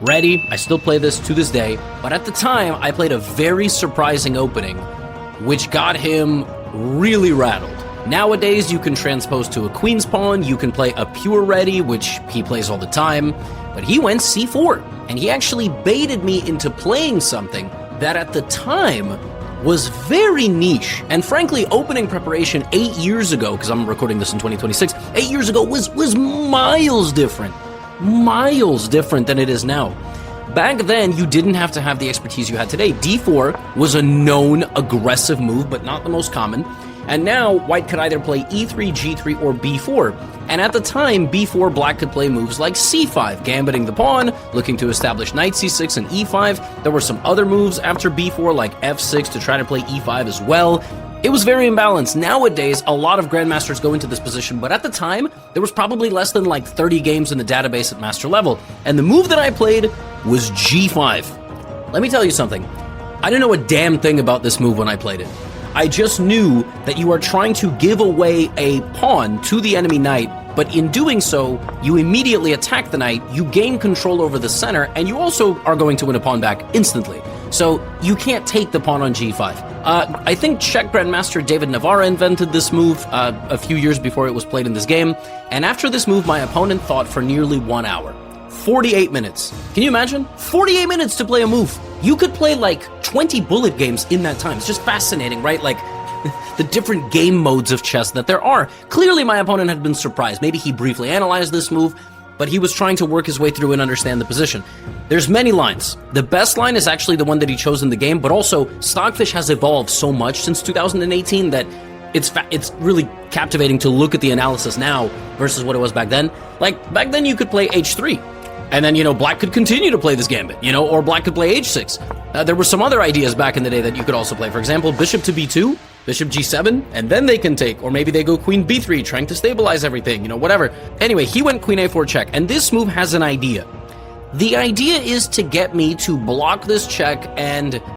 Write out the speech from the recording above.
ready. I still play this to this day, but at the time, I played a very surprising opening, which got him really rattled. Nowadays, you can transpose to a queen's pawn, you can play a pure ready, which he plays all the time, but he went c4, and he actually baited me into playing something that at the time was very niche, and frankly, opening preparation 8 years ago, because I'm recording this in 2026, 8 years ago was miles different than it is now. Back then, you didn't have to have the expertise you had today. d4 was a known aggressive move, but not the most common. And now, white could either play e3, g3, or b4. And at the time, b4, black could play moves like c5, gambiting the pawn, looking to establish knight c6 and e5. There were some other moves after b4, like f6, to try to play e5 as well. It was very imbalanced. Nowadays, a lot of grandmasters go into this position, but at the time, there was probably less than like 30 games in the database at master level. And the move that I played was g5. Let me tell you something. I didn't know a damn thing about this move when I played it. I just knew that you are trying to give away a pawn to the enemy knight, but in doing so, you immediately attack the knight, you gain control over the center, and you also are going to win a pawn back instantly. So you can't take the pawn on g5. I think Czech Grandmaster David Navarra invented this move a few years before it was played in this game, and after this move, my opponent thought for nearly 1 hour. 48 minutes. Can you imagine? 48 minutes to play a move. You could play like 20 bullet games in that time. It's just fascinating, right? Like the different game modes of chess that there are. Clearly my opponent had been surprised. Maybe he briefly analyzed this move, but he was trying to work his way through and understand the position. There's many lines. The best line is actually the one that he chose in the game, but also Stockfish has evolved so much since 2018 that it's really captivating to look at the analysis now versus what it was back then. Like, back then you could play h3. And then, black could continue to play this gambit, or black could play h6. There were some other ideas back in the day that you could also play. For example, bishop to b2, bishop g7, and then they can take. Or maybe they go queen b3, trying to stabilize everything, whatever. Anyway, he went queen a4 check, and this move has an idea. The idea is to get me to block this check and